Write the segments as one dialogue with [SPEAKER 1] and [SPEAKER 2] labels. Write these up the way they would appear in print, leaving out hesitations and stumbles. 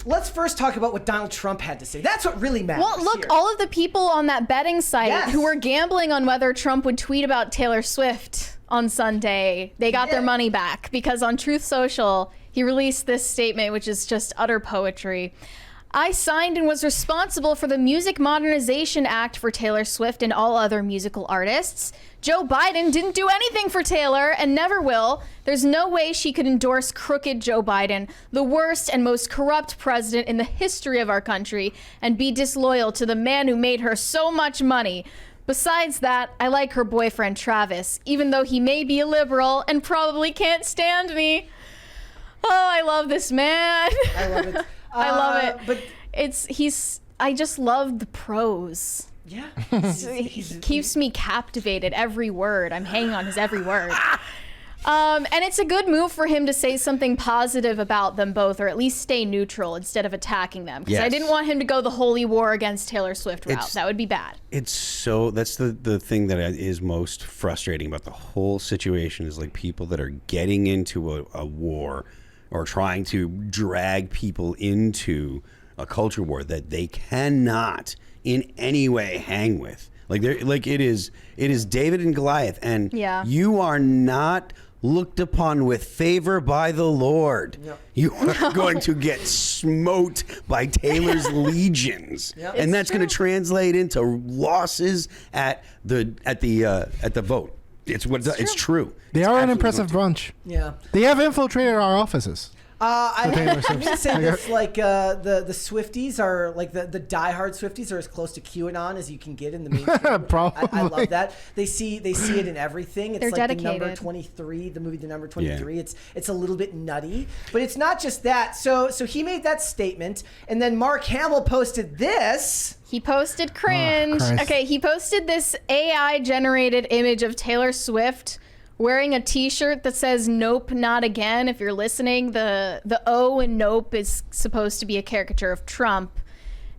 [SPEAKER 1] let's first talk about what Donald Trump had to say. That's what really matters.
[SPEAKER 2] Well, look,
[SPEAKER 1] here.
[SPEAKER 2] all of the people on that betting site
[SPEAKER 1] Yes.
[SPEAKER 2] who were gambling on whether Trump would tweet about Taylor Swift on Sunday, they got their money back because on Truth Social, he released this statement, which is just utter poetry. I signed and was responsible for the Music Modernization Act for Taylor Swift and all other musical artists. Joe Biden didn't do anything for Taylor and never will. There's no way she could endorse crooked Joe Biden, the worst and most corrupt president in the history of our country, and be disloyal to the man who made her so much money. Besides that, I like her boyfriend Travis, even though he may be a liberal and probably can't stand me. Oh, I love this man.
[SPEAKER 1] I love it.
[SPEAKER 2] I love it.
[SPEAKER 1] But
[SPEAKER 2] I just love the prose.
[SPEAKER 1] yeah,
[SPEAKER 2] He keeps me captivated. Every word. I'm hanging on his every word. And it's a good move for him to say something positive about them both, or at least stay neutral instead of attacking them. Because I didn't want him to go the holy war against Taylor Swift route. That would be bad.
[SPEAKER 3] That's the thing that is most frustrating about the whole situation is like people that are getting into a war or trying to drag people into a culture war that they cannot in any way hang with. Like it is David and Goliath, and you are not looked upon with favor by the Lord. Yep. You are going to get smote by Taylor's legions, and that's going to translate into losses at the vote. It's true.
[SPEAKER 4] They are an impressive bunch.
[SPEAKER 1] Yeah.
[SPEAKER 4] They have infiltrated our offices.
[SPEAKER 1] I'm going to say this, like the Swifties are, like the diehard Swifties are as close to QAnon as you can get in the mainstream.
[SPEAKER 4] Probably.
[SPEAKER 1] I love that. They see it in everything. It's
[SPEAKER 2] They're
[SPEAKER 1] like
[SPEAKER 2] dedicated.
[SPEAKER 1] the number 23, the movie The Number 23. Yeah. It's a little bit nutty, but it's not just that. So he made that statement, and then Mark Hamill posted this.
[SPEAKER 2] He posted Cringe.
[SPEAKER 4] Oh,
[SPEAKER 2] okay, he posted this AI-generated image of Taylor Swift wearing a t-shirt that says "Nope, not again." If you're listening, the O in Nope is supposed to be a caricature of Trump.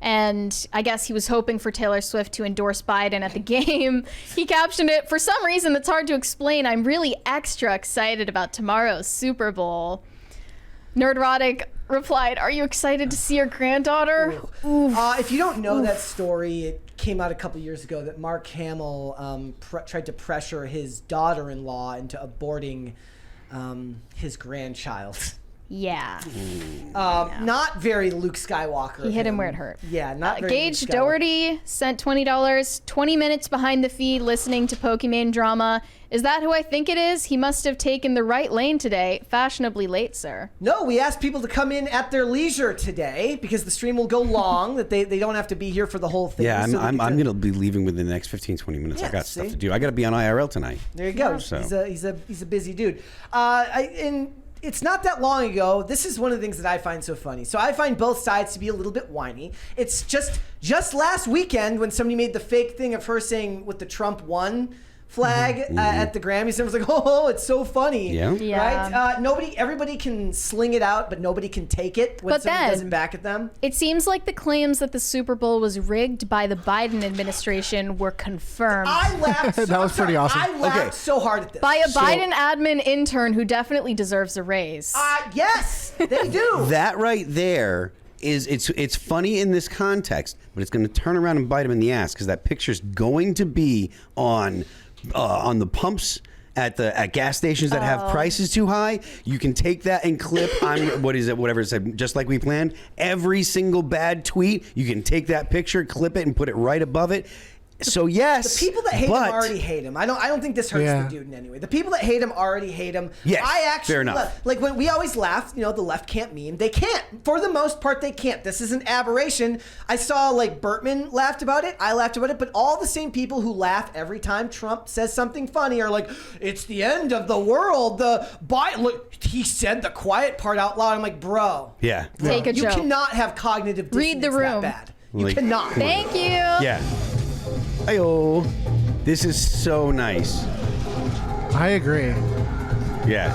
[SPEAKER 2] And I guess he was hoping for Taylor Swift to endorse Biden at the game. He captioned it, "For some reason that's hard to explain, I'm really extra excited about tomorrow's Super Bowl." Nerdrotic replied, "Are you excited to see your granddaughter?"
[SPEAKER 1] If you don't know that story, it came out a couple years ago that Mark Hamill tried to pressure his daughter-in-law into aborting his grandchild.
[SPEAKER 2] Yeah.
[SPEAKER 1] Not very Luke Skywalker.
[SPEAKER 2] He hit him where it hurt.
[SPEAKER 1] Yeah, not very
[SPEAKER 2] Gage
[SPEAKER 1] Luke
[SPEAKER 2] Doherty sent $20, 20 minutes behind the feed listening to Pokemon drama. Is that who I think it is? He must have taken the right lane today. Fashionably late, sir.
[SPEAKER 1] No, we asked people to come in at their leisure today because the stream will go long, that they don't have to be here for the whole thing.
[SPEAKER 3] Yeah, I'm going to be leaving within the next 15, 20 minutes. I got stuff to do. I got to be on IRL tonight.
[SPEAKER 1] There you go.
[SPEAKER 3] So.
[SPEAKER 1] He's a busy dude. It's not that long ago. This is one of the things that I find so funny. So I find both sides to be a little bit whiny. It's just last weekend when somebody made the fake thing of her saying with the Trump won flag at the Grammys. Everyone's like, "Oh, it's so funny."
[SPEAKER 2] Yeah.
[SPEAKER 1] Right? Everybody can sling it out, but nobody can take it when somebody doesn't back at them.
[SPEAKER 2] It seems like the claims that the Super Bowl was rigged by the Biden administration were confirmed.
[SPEAKER 1] I laughed.
[SPEAKER 4] That was pretty awesome.
[SPEAKER 1] I laughed so hard at this.
[SPEAKER 2] By a Biden admin intern who definitely deserves a raise.
[SPEAKER 1] Yes, they do.
[SPEAKER 3] That right there is it's funny in this context, but it's going to turn around and bite him in the ass because that picture's going to be on the pumps at gas stations that have prices too high. You can take that and clip on whatever it said, just like we planned. Every single bad tweet, you can take that picture, clip it, and put it right above it. So yes,
[SPEAKER 1] the people that hate him already hate him. I don't think this hurts the dude in any way. The people that hate him already hate him.
[SPEAKER 3] Yes,
[SPEAKER 1] I actually
[SPEAKER 3] fair enough.
[SPEAKER 1] Like when we always laugh, the left can't meme. They can't. For the most part, they can't. This is an aberration. I saw like Bertman laughed about it. I laughed about it. But all the same people who laugh every time Trump says something funny are like, "It's the end of the world." Look, he said the quiet part out loud. I'm like, bro.
[SPEAKER 3] Yeah.
[SPEAKER 2] Take a joke.
[SPEAKER 1] You cannot have cognitive dissonance
[SPEAKER 2] Read the room.
[SPEAKER 1] that bad. You cannot.
[SPEAKER 2] Thank you.
[SPEAKER 3] Yeah. Hey-oh. This is so nice.
[SPEAKER 4] I agree.
[SPEAKER 3] Yeah.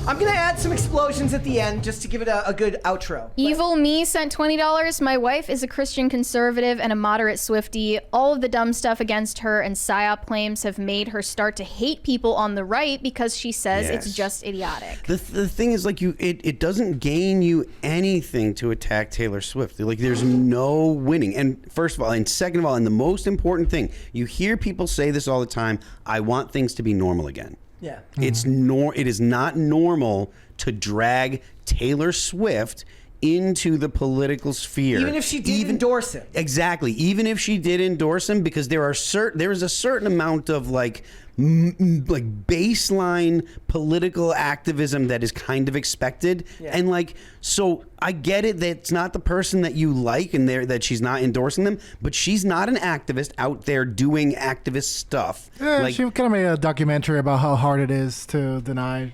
[SPEAKER 1] I'm gonna add some explosions at the end just to give it a good outro.
[SPEAKER 2] Evil Me sent $20. My wife is a Christian conservative and a moderate Swiftie. All of the dumb stuff against her and PSYOP claims have made her start to hate people on the right because she says it's just idiotic.
[SPEAKER 3] The thing is, like, it doesn't gain you anything to attack Taylor Swift. Like, there's no winning. And first of all, and second of all, and the most important thing, you hear people say this all the time, I want things to be normal again.
[SPEAKER 1] Yeah.
[SPEAKER 3] It is not normal to drag Taylor Swift into the political sphere.
[SPEAKER 1] Even if she did endorse him.
[SPEAKER 3] Exactly. Even if she did endorse him, because there is a certain amount of like baseline political activism that is kind of expected.
[SPEAKER 1] Yeah.
[SPEAKER 3] And like, so I get it that it's not the person that you like and that she's not endorsing them, but she's not an activist out there doing activist stuff.
[SPEAKER 4] Yeah,
[SPEAKER 3] like,
[SPEAKER 4] she kind of made a documentary about how hard it is to deny.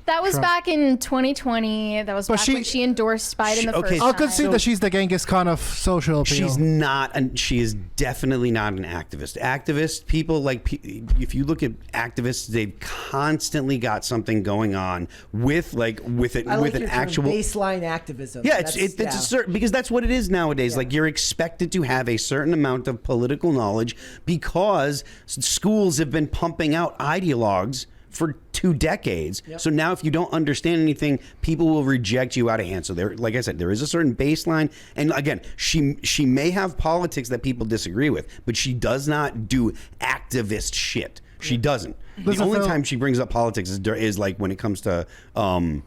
[SPEAKER 2] That was
[SPEAKER 4] Trump.
[SPEAKER 2] back in 2020. That was back when she endorsed Biden the first time.
[SPEAKER 4] I'll concede that she's the Genghis Khan of social appeal.
[SPEAKER 3] She's not, and she is definitely not an activist. Activist people, like, if you look at activists, they've constantly got something going on with an actual
[SPEAKER 1] baseline activism.
[SPEAKER 3] Yeah, it's a certain, because that's what it is nowadays.
[SPEAKER 1] Yeah.
[SPEAKER 3] Like, you're expected to have a certain amount of political knowledge because schools have been pumping out ideologues for 2 decades. Yep. So now if you don't understand anything, people will reject you out of hand. So there, like I said, there is a certain baseline. And again, she may have politics that people disagree with, but she does not do activist shit. She doesn't. The only time she brings up politics is like when it comes to well,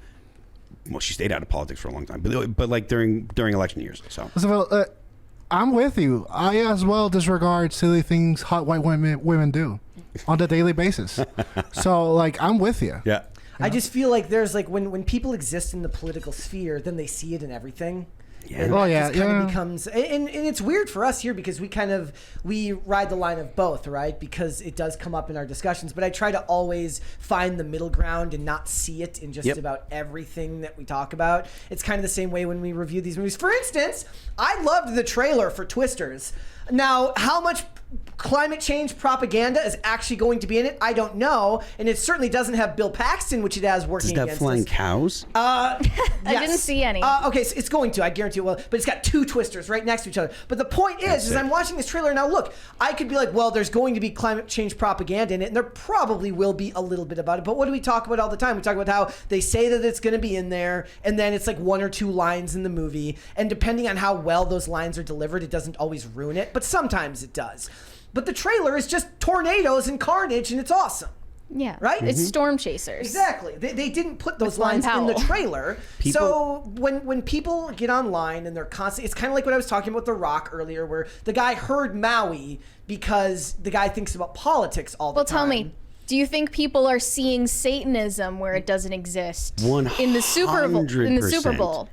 [SPEAKER 3] she stayed out of politics for a long time, but like during election years. So
[SPEAKER 4] I'm with you. I as well disregard silly things hot white women do on a daily basis. So, like, I'm with you.
[SPEAKER 3] Yeah.
[SPEAKER 1] I just feel like there's like when people exist in the political sphere, then they see it in everything.
[SPEAKER 3] Yeah.
[SPEAKER 1] And
[SPEAKER 4] Oh,
[SPEAKER 1] that
[SPEAKER 4] yeah,
[SPEAKER 1] just kind
[SPEAKER 4] yeah.
[SPEAKER 1] of becomes, and it's weird for us here because we ride the line of both, right? Because it does come up in our discussions, but I try to always find the middle ground and not see it in just about everything that we talk about. It's kind of the same way when we review these movies. For instance, I loved the trailer for Twisters. Now, how much climate change propaganda is actually going to be in it, I don't know, and it certainly doesn't have Bill Paxton, which it has working
[SPEAKER 3] Does that
[SPEAKER 1] against
[SPEAKER 3] flying
[SPEAKER 1] us.
[SPEAKER 3] cows?
[SPEAKER 2] I didn't see any.
[SPEAKER 1] Okay, so it's going to. I guarantee it will. But it's got 2 Twisters right next to each other. But the point is I'm watching this trailer now. Look, I could be like, well, there's going to be climate change propaganda in it, and there probably will be a little bit about it. But what do we talk about all the time? We talk about how they say that it's going to be in there, and then it's like 1 or 2 lines in the movie, and depending on how well those lines are delivered, it doesn't always ruin it. But sometimes it does. But the trailer is just tornadoes and carnage, and it's awesome.
[SPEAKER 2] Yeah.
[SPEAKER 1] Right?
[SPEAKER 2] It's Storm Chasers.
[SPEAKER 1] Exactly. They didn't put those
[SPEAKER 2] With Glenn
[SPEAKER 1] lines in the
[SPEAKER 2] Powell.
[SPEAKER 1] trailer. So when people get online and they're constantly, it's kind of like what I was talking about The Rock earlier, where the guy heard Maui because the guy thinks about politics all the time.
[SPEAKER 2] Well, tell me, do you think people are seeing Satanism where it doesn't exist
[SPEAKER 3] 100%.
[SPEAKER 2] in the Super Bowl?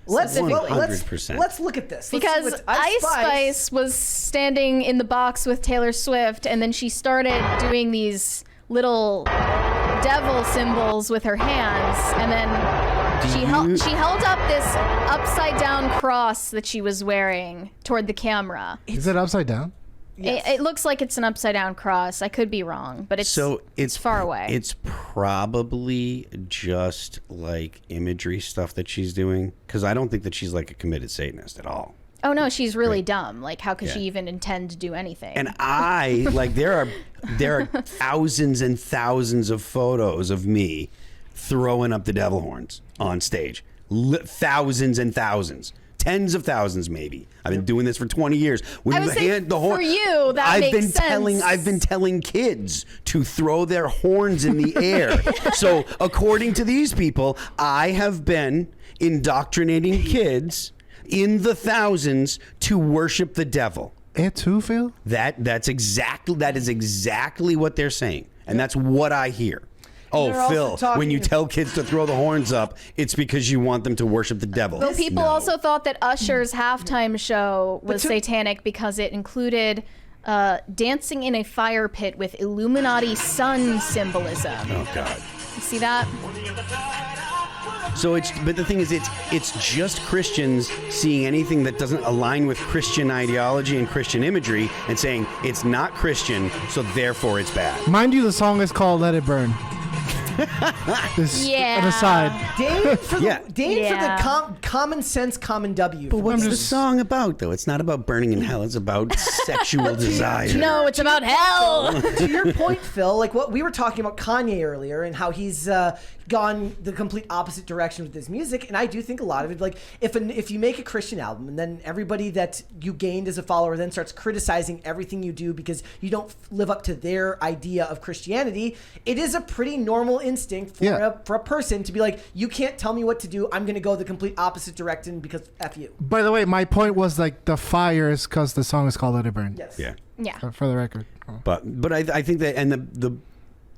[SPEAKER 1] Let's
[SPEAKER 2] specifically?
[SPEAKER 3] 100%.
[SPEAKER 1] let's look at this. Let's see
[SPEAKER 2] Because
[SPEAKER 1] what
[SPEAKER 2] Ice Spice was standing in the box with Taylor Swift, and then she started doing these little devil symbols with her hands, and then she held up this upside down cross that she was wearing toward the camera.
[SPEAKER 4] Is it upside down?
[SPEAKER 1] Yes.
[SPEAKER 2] It looks like it's an upside down cross. I could be wrong, but it's far away.
[SPEAKER 3] It's probably just like imagery stuff that she's doing, because I don't think that she's like a committed Satanist at all.
[SPEAKER 2] Oh no, she's really dumb. Like, how could she even intend to do anything?
[SPEAKER 3] And I like there are thousands and thousands of photos of me throwing up the devil horns on stage. Thousands and thousands. Tens of thousands, maybe. I've been doing this for 20 years. When
[SPEAKER 2] I would say for you, that makes sense.
[SPEAKER 3] I've been telling kids to throw their horns in the air. So, according to these people, I have been indoctrinating kids in the thousands to worship the devil.
[SPEAKER 4] It too, Phil?
[SPEAKER 3] That is exactly what they're saying, and that's what I hear. Oh, Phil, when you tell kids to throw the horns up, it's because you want them to worship the devil.
[SPEAKER 2] Well, people also thought that Usher's halftime show was satanic because it included dancing in a fire pit with Illuminati sun symbolism.
[SPEAKER 3] Oh, God.
[SPEAKER 2] You see that?
[SPEAKER 3] So but the thing is, it's just Christians seeing anything that doesn't align with Christian ideology and Christian imagery and saying it's not Christian, so therefore it's bad.
[SPEAKER 4] Mind you, the song is called Let It Burn. This
[SPEAKER 2] Yeah.
[SPEAKER 4] an aside.
[SPEAKER 1] Dane for the,
[SPEAKER 3] Yeah.
[SPEAKER 1] Dane for
[SPEAKER 2] Yeah.
[SPEAKER 1] the common sense, common W.
[SPEAKER 3] But what's the
[SPEAKER 4] just-
[SPEAKER 3] song about, though? It's not about burning in hell. It's about sexual desire.
[SPEAKER 2] No, it's about hell.
[SPEAKER 1] To your point, Phil, like what we were talking about Kanye earlier and how he's gone the complete opposite direction with his music, and I do think a lot of it, like if you make a Christian album and then everybody that you gained as a follower then starts criticizing everything you do because you don't live up to their idea of Christianity, it is a pretty normal instinct for a person to be like, you can't tell me what to do. I'm going to go the complete opposite direction because F you.
[SPEAKER 4] By the way, my point was like the fire is because the song is called Let It Burn.
[SPEAKER 1] Yes.
[SPEAKER 3] Yeah.
[SPEAKER 2] Yeah.
[SPEAKER 4] For the record.
[SPEAKER 3] But I think that, and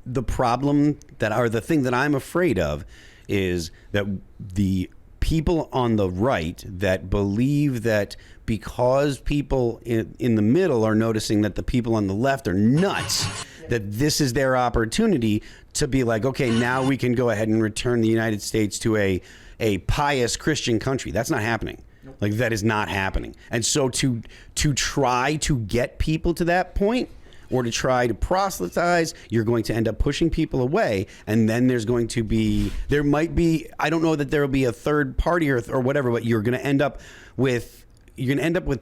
[SPEAKER 3] the problem that, or the thing that I'm afraid of, is that the people on the right that believe that because people in the middle are noticing that the people on the left are nuts, that this is their opportunity to be like, okay, now we can go ahead and return the United States to a pious Christian country. That's not happening. Like, that is not happening. And so to try to get people to that point, or to try to proselytize, you're going to end up pushing people away, and then there might be, I don't know that there will be a third party or whatever, but you're going to end up with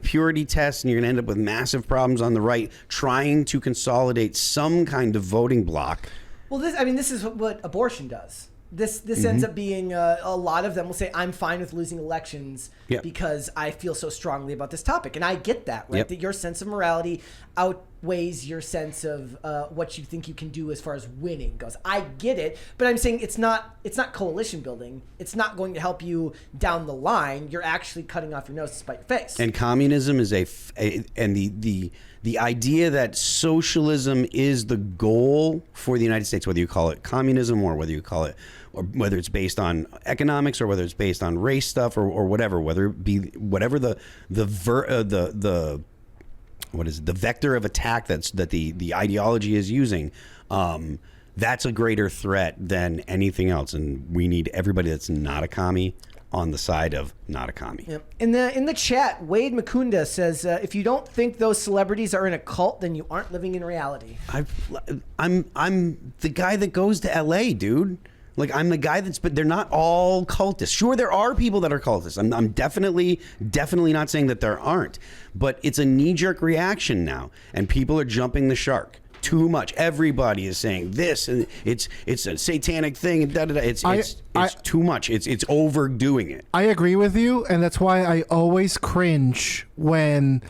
[SPEAKER 3] purity tests, and you're going to end up with massive problems on the right trying to consolidate some kind of voting block.
[SPEAKER 1] Well, this is what abortion does. This ends up being a lot of them will say, I'm fine with losing elections because I feel so strongly about this topic. And I get that, right?
[SPEAKER 3] Yep.
[SPEAKER 1] That your sense of morality outweighs your sense of what you think you can do as far as winning goes. I get it, but I'm saying it's not coalition building. It's not going to help you down the line. You're actually cutting off your nose to spite your face.
[SPEAKER 3] And communism is and the idea that socialism is the goal for the United States, whether you call it communism or whether you call it, or whether it's based on economics or whether it's based on race stuff or whatever, whether it be whatever the vector of attack that the ideology is using, that's a greater threat than anything else. And we need everybody that's not a commie on the side of not a commie.
[SPEAKER 1] Yep. In the chat, Wade Makunda says, if you don't think those celebrities are in a cult, then you aren't living in reality.
[SPEAKER 3] I'm the guy that goes to LA, dude. Like, I'm the guy but they're not all cultists. Sure, there are people that are cultists. I'm definitely not saying that there aren't, but it's a knee-jerk reaction now, and people are jumping the shark too much. Everybody is saying this, and it's a satanic thing, and da-da-da. It's too much. It's overdoing it.
[SPEAKER 4] I agree with you, and that's why I always cringe when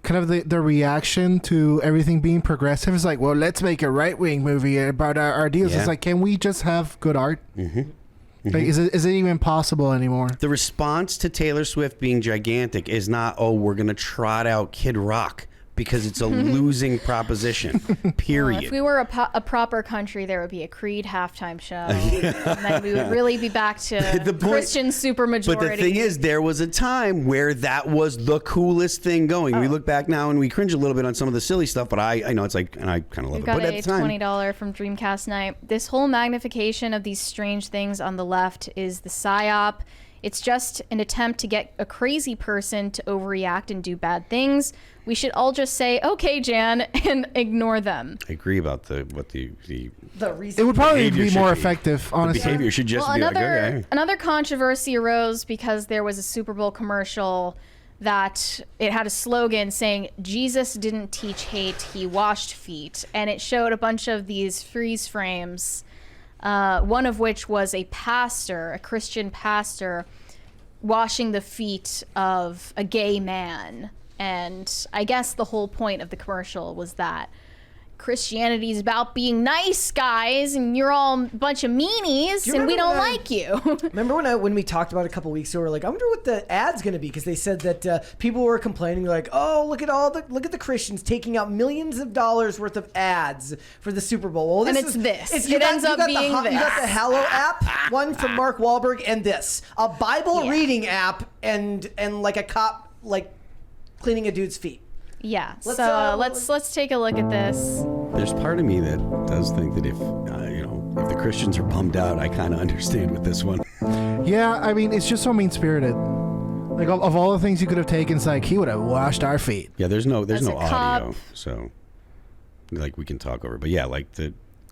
[SPEAKER 4] kind of the reaction to everything being progressive is like, well, let's make a right-wing movie about our ideas.
[SPEAKER 3] Yeah.
[SPEAKER 4] It's like, can we just have good art? Like, is it even possible anymore?
[SPEAKER 3] The response to Taylor Swift being gigantic is not, oh, we're going to trot out Kid Rock, because it's a losing proposition, period.
[SPEAKER 2] If we were a proper country, there would be a Creed halftime show, and then we would really be back to Christian supermajority.
[SPEAKER 3] But the thing is, there was a time where that was the coolest thing going. We look back now and we cringe a little bit on some of the silly stuff, but I know it's like, and I kind of love
[SPEAKER 2] We've
[SPEAKER 3] it.
[SPEAKER 2] got
[SPEAKER 3] But at
[SPEAKER 2] a
[SPEAKER 3] the time,
[SPEAKER 2] $20 from Dreamcast Night. This whole magnification of these strange things on the left is the psyop. It's just an attempt to get a crazy person to overreact and do bad things. We should all just say, okay, Jan, and ignore them.
[SPEAKER 3] I agree about the
[SPEAKER 1] reason
[SPEAKER 4] It would probably
[SPEAKER 3] behavior
[SPEAKER 4] be
[SPEAKER 3] should
[SPEAKER 4] more
[SPEAKER 3] be.
[SPEAKER 4] effective,
[SPEAKER 3] the
[SPEAKER 4] honestly.
[SPEAKER 3] behavior should just
[SPEAKER 2] Well,
[SPEAKER 3] be like, okay.
[SPEAKER 2] another controversy arose because there was a Super Bowl commercial that it had a slogan saying, Jesus didn't teach hate, he washed feet. And it showed a bunch of these freeze frames, one of which was a pastor, a Christian pastor, washing the feet of a gay man. And I guess the whole point of the commercial was that Christianity is about being nice, guys, and you're all a bunch of meanies, and we don't like you.
[SPEAKER 1] Remember when we talked about it a couple weeks ago? We're like, I wonder what the ad's going to be, because they said that people were complaining, like, oh, look at the Christians taking out millions of dollars worth of ads for the Super Bowl. Well,
[SPEAKER 2] And it's this. It ends up being this.
[SPEAKER 1] You got the Hallow app, one from Mark Wahlberg, and this, a Bible reading app, and like a cop like cleaning a dude's feet.
[SPEAKER 2] Yeah.
[SPEAKER 1] Let's,
[SPEAKER 2] Let's take a look at this.
[SPEAKER 3] There's part of me that does think that if if the Christians are bummed out, I kind of understand with this one.
[SPEAKER 4] Yeah, I mean, it's just so mean-spirited. Like, of all the things you could have taken, it's like, he would have washed our feet.
[SPEAKER 3] Yeah, there's no
[SPEAKER 2] As a
[SPEAKER 3] audio,
[SPEAKER 2] cop.
[SPEAKER 3] so like we can talk over. But yeah, like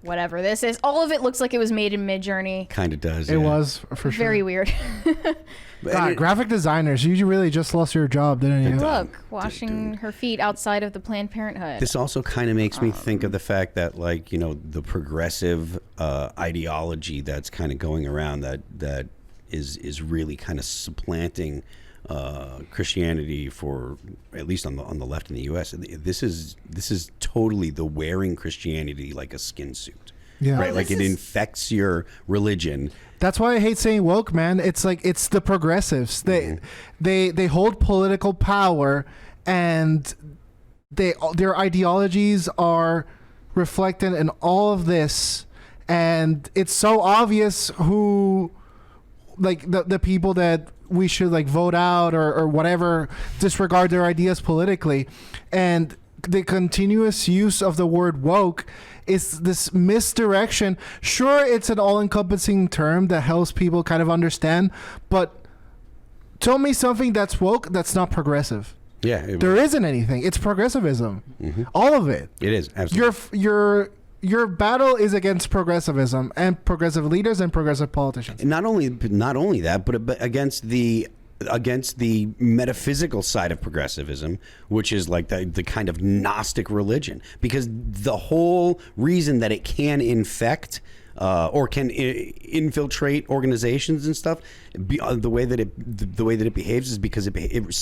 [SPEAKER 2] whatever this is. All of it looks like it was made in Midjourney.
[SPEAKER 3] Kind of does.
[SPEAKER 4] It was for sure.
[SPEAKER 2] Very weird.
[SPEAKER 4] God, graphic designers, you really just lost your job, didn't you?
[SPEAKER 2] Look, washing her feet outside of the Planned Parenthood.
[SPEAKER 3] This also kind of makes me think of the fact that, like, you know, the progressive ideology that's kind of going around that is really kind of supplanting Christianity, for at least on the left in the U.S. This is totally the wearing Christianity like a skin suit.
[SPEAKER 4] Yeah.
[SPEAKER 3] Right, like it infects your religion.
[SPEAKER 4] That's why I hate saying woke, man. It's like it's the progressives. They hold political power, and their ideologies are reflected in all of this, and it's so obvious who, like, the people that we should like vote out or whatever, disregard their ideas politically, and the continuous use of the word woke is this misdirection. Sure, it's an all-encompassing term that helps people kind of understand, but tell me something that's woke that's not progressive.
[SPEAKER 3] Yeah,
[SPEAKER 4] there isn't anything. It's progressivism. All of it.
[SPEAKER 3] It is, absolutely.
[SPEAKER 4] Your battle is against progressivism and progressive leaders and progressive politicians.
[SPEAKER 3] Not only that, but against the metaphysical side of progressivism, which is like the kind of Gnostic religion, because the whole reason that it can infect or can infiltrate organizations and stuff, the way that it behaves is because it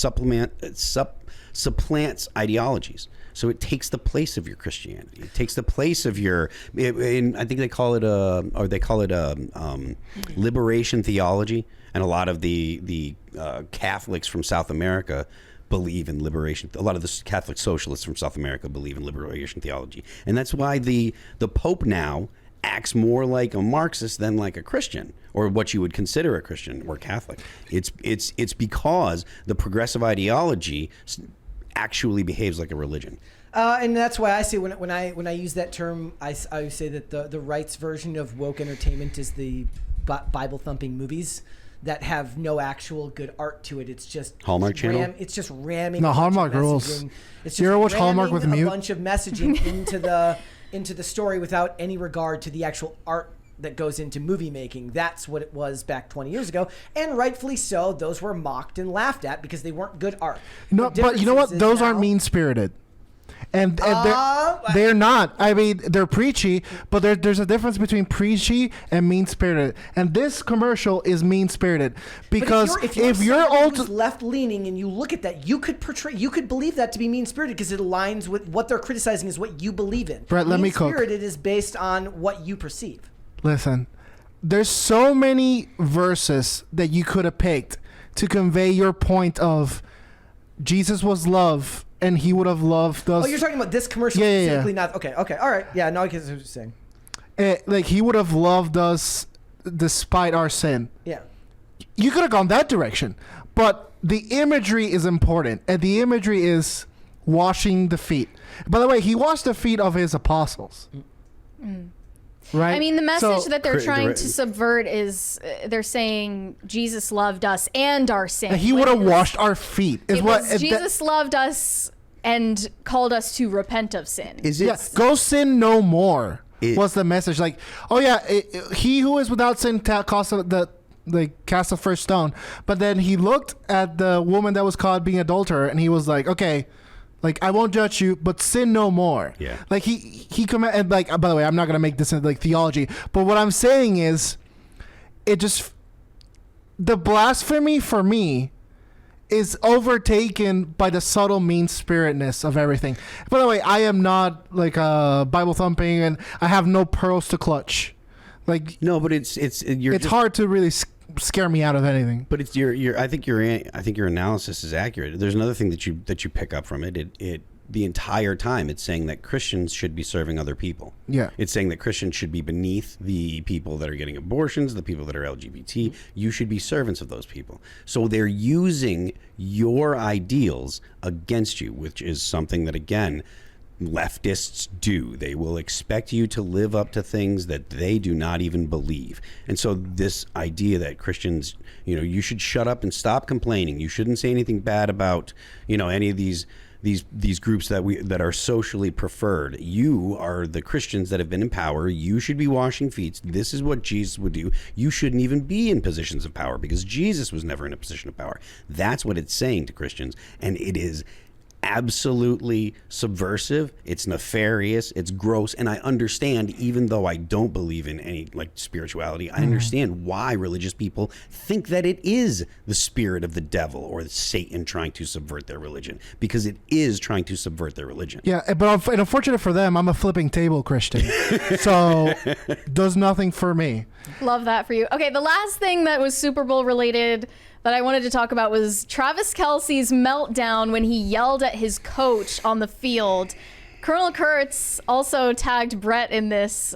[SPEAKER 3] supplants ideologies. So it takes the place of your Christianity. It takes the place of your, I think they call it liberation theology. And a lot of the Catholics from South America believe in liberation. A lot of the Catholic socialists from South America believe in liberation theology. And that's why the Pope now acts more like a Marxist than like a Christian, or what you would consider a Christian or Catholic. It's because the progressive ideology actually behaves like a religion.
[SPEAKER 1] And that's why I say when I use that term, I say that the right's version of woke entertainment is the Bible thumping movies that have no actual good art to it. It's just
[SPEAKER 3] Hallmark Channel.
[SPEAKER 1] It's just ramming.
[SPEAKER 4] No, Hallmark rules.
[SPEAKER 1] It's just
[SPEAKER 4] you ever watch Hallmark with
[SPEAKER 1] a
[SPEAKER 4] Mute?
[SPEAKER 1] bunch of messaging into the story without any regard to the actual art that goes into movie making. That's what it was back 20 years ago, and rightfully so. Those were mocked and laughed at because they weren't good art.
[SPEAKER 4] No, but you know what? Those aren't mean-spirited. And they're not. I mean, they're preachy, but there's a difference between preachy and mean-spirited. And this commercial is mean-spirited because if you're old,
[SPEAKER 1] left-leaning, and you look at that, you could believe that to be mean-spirited because it aligns with what they're criticizing is what you believe in.
[SPEAKER 4] Brett, let me cook.
[SPEAKER 1] Mean-spirited is based on what you perceive.
[SPEAKER 4] Listen, there's so many verses that you could have picked to convey your point of Jesus was love. And he would have loved us.
[SPEAKER 1] Oh, you're talking about this commercial specifically, not... Okay, all right. Yeah, no, I get what you're saying.
[SPEAKER 4] Like, he would have loved us despite our sin.
[SPEAKER 1] Yeah.
[SPEAKER 4] You could have gone that direction. But the imagery is important. And the imagery is washing the feet. By the way, he washed the feet of his apostles. Right?
[SPEAKER 2] I mean, the message that they're trying to subvert is they're saying Jesus loved us and our sin.
[SPEAKER 4] And he would have washed our feet.
[SPEAKER 2] Jesus loved us and called us to repent of sin.
[SPEAKER 4] Go sin no more. Was the message like? Oh yeah, he who is without sin cast the first stone. But then he looked at the woman that was caught being adulterer, and he was like, okay. Like, I won't judge you, but sin no more. Yeah. Like, he and like, by the way, I'm not going to make this into, like, theology, but what I'm saying is, the blasphemy for me is overtaken by the subtle mean-spiritedness of everything. By the way, I am not, like, Bible thumping, and I have no pearls to clutch. Like, no, but it's hard to really scare me out of anything.
[SPEAKER 3] But it's I think your analysis is accurate. There's another thing that you pick up from it. It the entire time it's saying that Christians should be serving other people.
[SPEAKER 4] Yeah.
[SPEAKER 3] It's saying that Christians should be beneath the people that are getting abortions, the people that are LGBT. You should be servants of those people. So they're using your ideals against you, which is something that, again, leftists do. They will expect you to live up to things that they do not even believe. And so this idea that Christians, you should shut up and stop complaining. You shouldn't say anything bad about, any of these groups that are socially preferred. You are the Christians that have been in power. You should be washing feet. This is what Jesus would do. You shouldn't even be in positions of power because Jesus was never in a position of power. That's what it's saying to Christians, and it is absolutely subversive. It's nefarious. It's gross. And I understand, even though I don't believe in any spirituality, I understand why religious people think that it is the spirit of the devil or Satan trying to subvert their religion, because it is trying to subvert their religion.
[SPEAKER 4] Yeah, but unfortunate for them, I'm a flipping table Christian, so does nothing for me.
[SPEAKER 2] Love that for you. Okay, the last thing that was Super Bowl related that I wanted to talk about was Travis Kelce's meltdown when he yelled at his coach on the field. Colonel Kurtz also tagged Brett in this.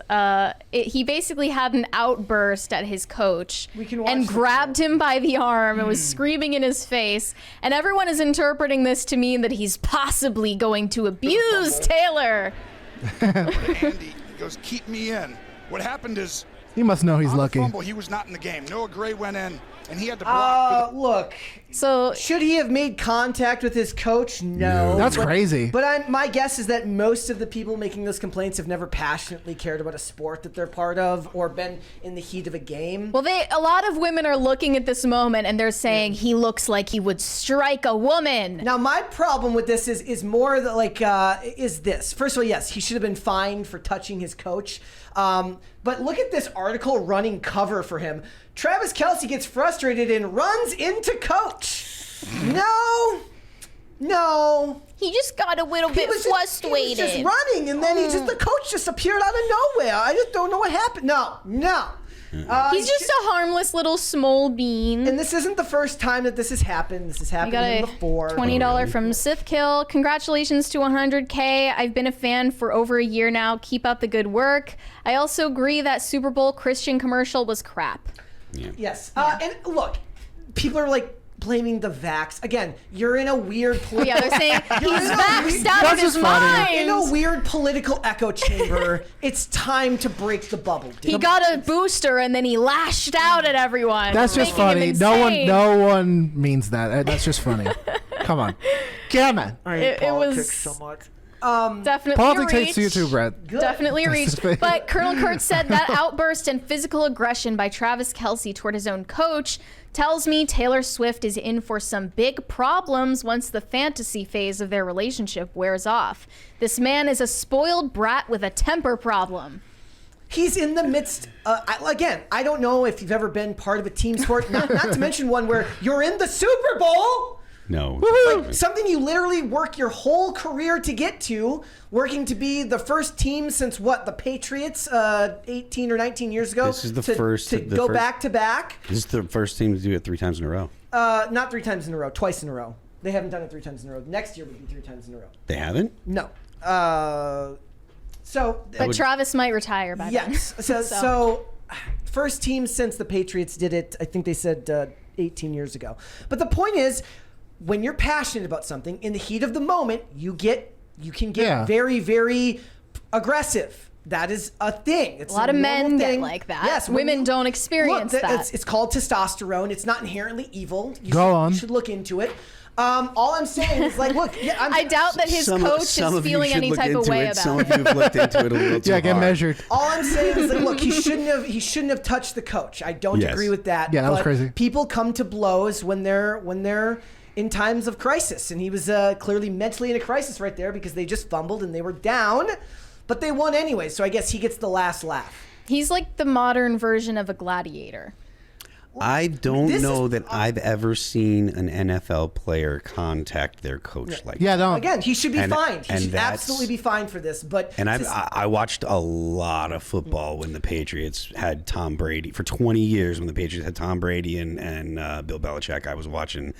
[SPEAKER 2] He basically had an outburst at his coach and grabbed him by the arm and was screaming in his face. And everyone is interpreting this to mean that he's possibly going to abuse Taylor.
[SPEAKER 5] Andy, he goes, keep me in. What happened is,
[SPEAKER 4] He must know he's
[SPEAKER 5] on
[SPEAKER 4] lucky.
[SPEAKER 5] the fumble, he was not in the game. Noah Gray went in, and he had to block.
[SPEAKER 1] Look,
[SPEAKER 2] So
[SPEAKER 1] should he have made contact with his coach? No.
[SPEAKER 4] That's crazy.
[SPEAKER 1] But my guess is that most of the people making those complaints have never passionately cared about a sport that they're part of or been in the heat of a game.
[SPEAKER 2] well, a lot of women are looking at this moment and they're saying he looks like he would strike a woman.
[SPEAKER 1] Now, my problem with this is more is this. First of all, yes, he should have been fined for touching his coach. But look at this article running cover for him. Travis Kelce gets frustrated and runs into coach. No.
[SPEAKER 2] He just got a little bit frustrated.
[SPEAKER 1] He was just running, and then the coach just appeared out of nowhere. I just don't know what happened. No.
[SPEAKER 2] He's just a harmless little small bean.
[SPEAKER 1] And this isn't the first time that this has happened. This has happened
[SPEAKER 2] got a
[SPEAKER 1] before.
[SPEAKER 2] $20 from Sithkill. Congratulations to 100K. I've been a fan for over a year now. Keep up the good work. I also agree that Super Bowl Christian commercial was crap.
[SPEAKER 3] Yeah.
[SPEAKER 1] Yes. And look, people are blaming the vax. Again, you're in a weird
[SPEAKER 2] Yeah, they're saying he's vaxxed out of his mind.
[SPEAKER 1] In a weird political echo chamber. It's time to break the bubble, dude.
[SPEAKER 2] He got a booster and then he lashed out at everyone.
[SPEAKER 4] That's just
[SPEAKER 2] making him
[SPEAKER 4] funny.
[SPEAKER 2] insane.
[SPEAKER 4] No one means that. That's just funny. Come on. Come on.
[SPEAKER 1] I hate
[SPEAKER 2] it
[SPEAKER 1] politics
[SPEAKER 2] was-
[SPEAKER 1] so much.
[SPEAKER 2] Definitely
[SPEAKER 4] Politics
[SPEAKER 2] a reach.
[SPEAKER 4] hates you too, Brett.
[SPEAKER 2] Definitely a reach. But Colonel Kurtz said that outburst and physical aggression by Travis Kelce toward his own coach tells me Taylor Swift is in for some big problems once the fantasy phase of their relationship wears off. This man is a spoiled brat with a temper problem.
[SPEAKER 1] He's in the midst. Again, I don't know if you've ever been part of a team sport, not to mention one where you're in the Super Bowl.
[SPEAKER 3] No.
[SPEAKER 1] Something you literally work your whole career to get to, working to be the first team since the Patriots 18 or 19 years ago.
[SPEAKER 3] This is the
[SPEAKER 1] to,
[SPEAKER 3] first
[SPEAKER 1] to
[SPEAKER 3] the
[SPEAKER 1] go
[SPEAKER 3] first-
[SPEAKER 1] back to back.
[SPEAKER 3] This is the first team to do it 3 times in a row.
[SPEAKER 1] Not 3 times in a row, twice in a row. They haven't done it 3 times in a row. Next year would be 3 times in a row.
[SPEAKER 3] They haven't?
[SPEAKER 1] No.
[SPEAKER 2] But Travis might retire by then.
[SPEAKER 1] Yes. So first team since the Patriots did it, I think they said 18 years ago. But the point is, when you're passionate about something, in the heat of the moment, you can get very, very aggressive. That is a thing. It's
[SPEAKER 2] A lot of men
[SPEAKER 1] normal
[SPEAKER 2] get
[SPEAKER 1] thing.
[SPEAKER 2] like that.
[SPEAKER 1] Yes,
[SPEAKER 2] Women don't experience that.
[SPEAKER 1] It's called testosterone. It's not inherently evil. You should look into it. All I'm saying is look. Yeah,
[SPEAKER 2] I doubt that his coach is feeling any type of way about
[SPEAKER 3] Some
[SPEAKER 2] it.
[SPEAKER 3] of you have looked into it a little too
[SPEAKER 4] Yeah, get
[SPEAKER 3] hard.
[SPEAKER 4] measured.
[SPEAKER 1] All I'm saying is look, he shouldn't have touched the coach. I don't
[SPEAKER 3] Yes.
[SPEAKER 1] agree with that.
[SPEAKER 4] Yeah, that was
[SPEAKER 1] but
[SPEAKER 4] crazy.
[SPEAKER 1] People come to blows when they're in times of crisis, and he was clearly mentally in a crisis right there because they just fumbled and they were down, but they won anyway. So I guess he gets the last laugh.
[SPEAKER 2] He's like the modern version of a gladiator.
[SPEAKER 3] I don't
[SPEAKER 1] This
[SPEAKER 3] know
[SPEAKER 1] is-
[SPEAKER 3] that I've ever seen an NFL player contact their coach like
[SPEAKER 4] Yeah,
[SPEAKER 3] that.
[SPEAKER 4] don't.
[SPEAKER 1] Again, he should be
[SPEAKER 3] And-
[SPEAKER 1] fined. He
[SPEAKER 3] and
[SPEAKER 1] should
[SPEAKER 3] that's-
[SPEAKER 1] absolutely be fined for this. But
[SPEAKER 3] And
[SPEAKER 1] just-
[SPEAKER 3] I watched a lot of football when the Patriots had Tom Brady for 20 years. When the Patriots had Tom Brady and Bill Belichick, I was watching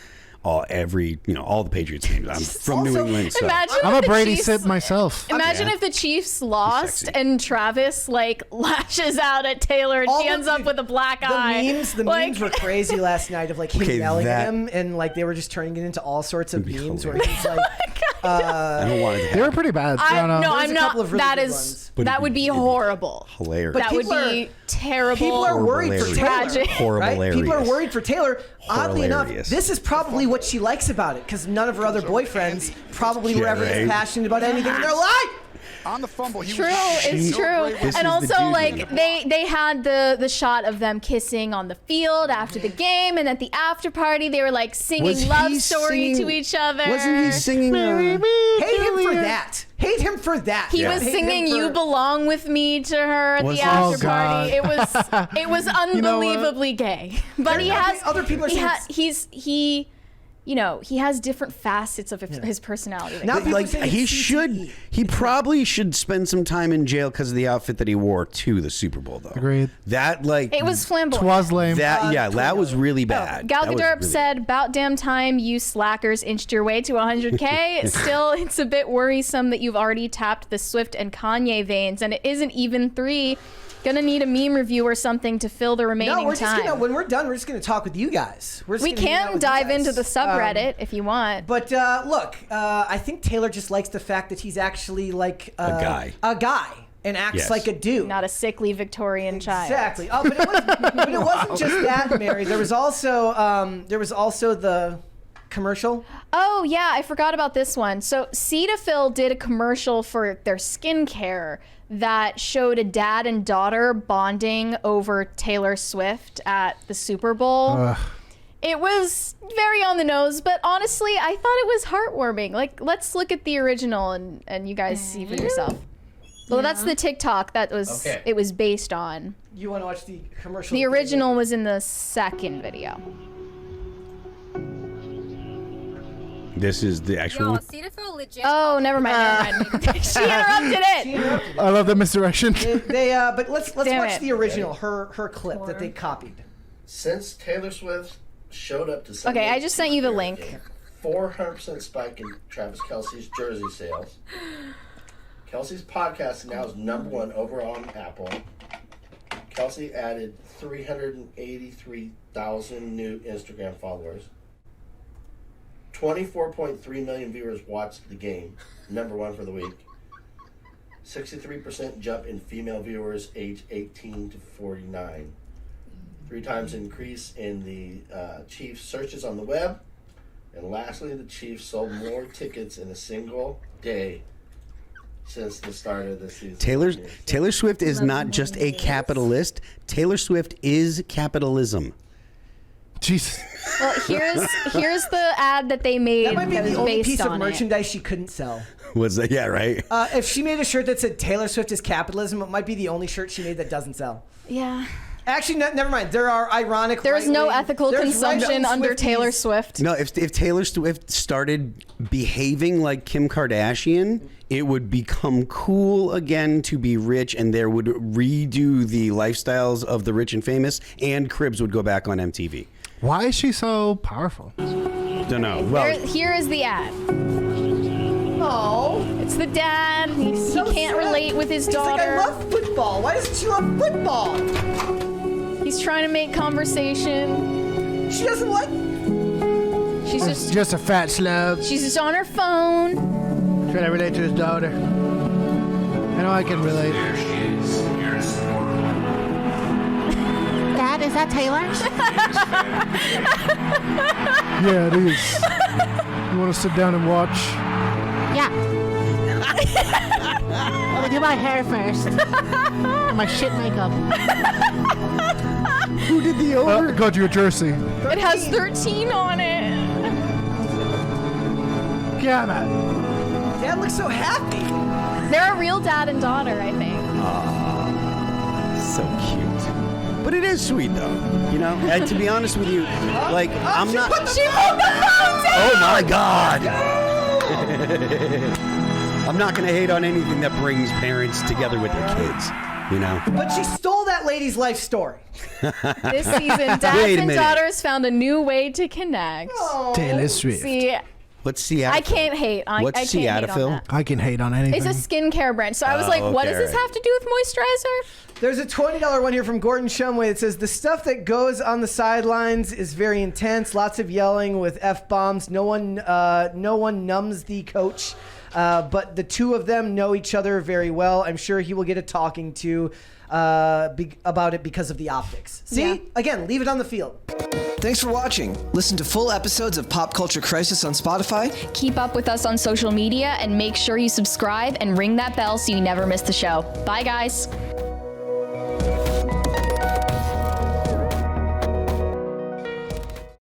[SPEAKER 3] all the Patriots games. I'm from New
[SPEAKER 1] Also,
[SPEAKER 3] England, so
[SPEAKER 2] Imagine
[SPEAKER 4] I'm
[SPEAKER 2] if
[SPEAKER 4] a
[SPEAKER 2] the
[SPEAKER 4] Brady
[SPEAKER 2] Chiefs-
[SPEAKER 4] sit myself.
[SPEAKER 2] Imagine
[SPEAKER 3] Yeah.
[SPEAKER 2] if the Chiefs lost
[SPEAKER 3] sexy.
[SPEAKER 2] and Travis lashes out at Taylor and
[SPEAKER 1] all
[SPEAKER 2] she ends up with a black eye.
[SPEAKER 1] The memes were crazy last night of him
[SPEAKER 3] Okay,
[SPEAKER 1] yelling at
[SPEAKER 3] that-
[SPEAKER 1] him, and they were just turning it into all sorts of
[SPEAKER 3] be
[SPEAKER 1] memes where
[SPEAKER 3] hilarious.
[SPEAKER 1] he's like,
[SPEAKER 3] I don't want it.
[SPEAKER 4] They were pretty bad. I don't know.
[SPEAKER 2] No,
[SPEAKER 1] There's
[SPEAKER 2] I'm
[SPEAKER 1] a couple
[SPEAKER 2] not.
[SPEAKER 1] of really
[SPEAKER 2] That
[SPEAKER 1] good
[SPEAKER 2] is
[SPEAKER 1] ones.
[SPEAKER 3] But
[SPEAKER 2] that would be horrible.
[SPEAKER 3] Hilarious.
[SPEAKER 1] But
[SPEAKER 2] That would
[SPEAKER 1] people
[SPEAKER 2] be terrible.
[SPEAKER 1] People are worried for
[SPEAKER 2] Tragic.
[SPEAKER 1] Taylor. Right?
[SPEAKER 3] Horrible.
[SPEAKER 1] People are worried for Taylor. Oddly enough,
[SPEAKER 3] Hilarious.
[SPEAKER 1] this is probably what she likes about it, because none of her other boyfriends probably were
[SPEAKER 3] Yeah,
[SPEAKER 1] ever
[SPEAKER 3] right.
[SPEAKER 1] as passionate about anything in their life.
[SPEAKER 5] On the fumble, he
[SPEAKER 2] True,
[SPEAKER 5] was
[SPEAKER 2] it's
[SPEAKER 5] so
[SPEAKER 2] true.
[SPEAKER 5] great with
[SPEAKER 2] And
[SPEAKER 3] This is the
[SPEAKER 2] also,
[SPEAKER 3] dude
[SPEAKER 2] like
[SPEAKER 3] with
[SPEAKER 2] they had the shot of them kissing on the field after the game, and at the after party they were like singing love story to each other.
[SPEAKER 3] Wasn't he singing?
[SPEAKER 1] Hate him for that. Hate him for that.
[SPEAKER 2] He was
[SPEAKER 1] Hate
[SPEAKER 2] singing
[SPEAKER 1] him for-
[SPEAKER 2] "You Belong with Me" to her at
[SPEAKER 3] Was
[SPEAKER 2] the
[SPEAKER 3] he?
[SPEAKER 2] after
[SPEAKER 4] Oh,
[SPEAKER 2] party. It was unbelievably gay. But he has
[SPEAKER 1] other people are saying
[SPEAKER 2] he has different facets of his personality.
[SPEAKER 1] Now people
[SPEAKER 3] Like
[SPEAKER 1] say
[SPEAKER 3] he
[SPEAKER 1] it's
[SPEAKER 3] should,
[SPEAKER 1] CTE.
[SPEAKER 3] he probably should spend some time in jail because of the outfit that he wore to the Super Bowl, though.
[SPEAKER 4] Agreed.
[SPEAKER 3] That like
[SPEAKER 2] It was flamboyant.
[SPEAKER 4] Twas lame.
[SPEAKER 3] that was really bad.
[SPEAKER 2] Gal
[SPEAKER 3] That was
[SPEAKER 2] Gadot
[SPEAKER 3] really
[SPEAKER 2] said, "About damn time you slackers inched your way to 100K." Still, it's a bit worrisome that you've already tapped the Swift and Kanye veins, and it isn't even 3. Gonna need a meme review or something to fill the remaining
[SPEAKER 1] No, we're just
[SPEAKER 2] time.
[SPEAKER 1] gonna, when we're done, we're just gonna talk with you guys. We're just
[SPEAKER 2] We
[SPEAKER 1] gonna hang out
[SPEAKER 2] can
[SPEAKER 1] with you
[SPEAKER 2] dive
[SPEAKER 1] guys.
[SPEAKER 2] into the subreddit if you want.
[SPEAKER 1] But look, I think Taylor just likes the fact that he's actually like
[SPEAKER 3] guy.
[SPEAKER 1] a guy, and acts
[SPEAKER 3] Yes.
[SPEAKER 1] like a dude.
[SPEAKER 2] Not a sickly Victorian child.
[SPEAKER 1] Exactly. Oh, but it wasn't just that, Mary. There was also the commercial.
[SPEAKER 2] Oh yeah, I forgot about this one. So Cetaphil did a commercial for their skincare that showed a dad and daughter bonding over Taylor Swift at the Super Bowl. It was very on the nose, but honestly, I thought it was heartwarming. Like, let's look at the original and you guys see for yourself. Well, that's the TikTok that was it was based on.
[SPEAKER 1] You want to watch the commercial?
[SPEAKER 2] The original was in the second video.
[SPEAKER 3] This is the actual.
[SPEAKER 6] Yo,
[SPEAKER 3] one?
[SPEAKER 6] Cetaphil legit.
[SPEAKER 2] Oh, never mind. She interrupted it.
[SPEAKER 1] Oh,
[SPEAKER 4] I love the misdirection.
[SPEAKER 1] but let's
[SPEAKER 2] Damn
[SPEAKER 1] watch
[SPEAKER 2] it.
[SPEAKER 1] the original, her clip that they copied.
[SPEAKER 7] Since Taylor Swift showed up to
[SPEAKER 2] Okay, I just sent you the link.
[SPEAKER 7] 400% spike in Travis Kelce's jersey sales. Kelsey's podcast now is #1 over on Apple. Kelsey added 383,000 new Instagram followers. 24.3 million viewers watched the game, #1 for the week. 63% jump in female viewers aged 18 to 49. 3 times increase in the Chiefs searches on the web. And lastly, the Chiefs sold more tickets in a single day since the start of the season.
[SPEAKER 3] Taylor Swift is not just a capitalist. Taylor Swift is capitalism.
[SPEAKER 4] Jesus.
[SPEAKER 2] Well, here's the ad that they made
[SPEAKER 1] That might be
[SPEAKER 2] that was
[SPEAKER 1] the only
[SPEAKER 2] based
[SPEAKER 1] piece of
[SPEAKER 2] on it.
[SPEAKER 1] merchandise she couldn't sell.
[SPEAKER 3] Was that right?
[SPEAKER 1] If she made a shirt that said Taylor Swift is capitalism, it might be the only shirt she made that doesn't sell.
[SPEAKER 2] Yeah.
[SPEAKER 1] Actually, never mind. There are ironic.
[SPEAKER 2] There's no
[SPEAKER 1] right-wing-
[SPEAKER 2] ethical
[SPEAKER 1] there's
[SPEAKER 2] consumption
[SPEAKER 1] right-wing
[SPEAKER 2] under
[SPEAKER 1] Swifties.
[SPEAKER 2] Taylor Swift.
[SPEAKER 3] No, if Taylor Swift started behaving like Kim Kardashian, it would become cool again to be rich, and there would redo the lifestyles of the rich and famous, and Cribs would go back on MTV.
[SPEAKER 4] Why is she so powerful?
[SPEAKER 3] Don't know.
[SPEAKER 2] Here is the ad.
[SPEAKER 1] Oh,
[SPEAKER 2] It's the dad. He
[SPEAKER 1] so
[SPEAKER 2] can't
[SPEAKER 1] sad.
[SPEAKER 2] relate with his
[SPEAKER 1] He's like,
[SPEAKER 2] daughter.
[SPEAKER 1] I love football. Why doesn't she love football?
[SPEAKER 2] He's trying to make conversation.
[SPEAKER 1] She doesn't like.
[SPEAKER 2] She's just
[SPEAKER 4] Just a fat slug.
[SPEAKER 2] she's just on her phone.
[SPEAKER 4] Trying to relate to his daughter. I know I can relate.
[SPEAKER 6] Dad, is that Taylor?
[SPEAKER 4] Yeah, it is. You want to sit down and watch?
[SPEAKER 6] Yeah. I'm gonna do my hair first. And my shit makeup.
[SPEAKER 1] Who did the over?
[SPEAKER 4] Got you a jersey.
[SPEAKER 2] It has 13 on it.
[SPEAKER 4] Come on.
[SPEAKER 1] Dad looks so happy.
[SPEAKER 2] They're a real dad and daughter, I think.
[SPEAKER 3] So cute. But it is sweet, though. You know, and to be honest with you, like I'm not.
[SPEAKER 2] She pulled the phone down!
[SPEAKER 3] Oh my God! I'm not gonna hate on anything that brings parents together with their kids. You know.
[SPEAKER 1] But she stole that lady's life story.
[SPEAKER 2] This season, dads
[SPEAKER 3] Wait a
[SPEAKER 2] and
[SPEAKER 3] minute.
[SPEAKER 2] daughters found a new way to connect.
[SPEAKER 4] Taylor Swift.
[SPEAKER 2] See,
[SPEAKER 3] What's Seattle?
[SPEAKER 2] I can't hate. I
[SPEAKER 3] What's
[SPEAKER 2] can't hate on
[SPEAKER 3] Seattle?
[SPEAKER 2] that.
[SPEAKER 4] I can hate on anything.
[SPEAKER 2] It's a skincare brand. So I was like, what
[SPEAKER 3] okay,
[SPEAKER 2] does this
[SPEAKER 3] right.
[SPEAKER 2] have to do with moisturizer?
[SPEAKER 1] There's a $20 one here from Gordon Shumway that says the stuff that goes on the sidelines is very intense. Lots of yelling with F-bombs. No one numbs the coach, but the two of them know each other very well. I'm sure he will get a talking to about it because of the optics. See?
[SPEAKER 2] Yeah.
[SPEAKER 1] Again, leave it on the field.
[SPEAKER 8] Thanks for watching. Listen to full episodes of Pop Culture Crisis on Spotify.
[SPEAKER 9] Keep up with us on social media and make sure you subscribe and ring that bell so you never miss the show. Bye, guys.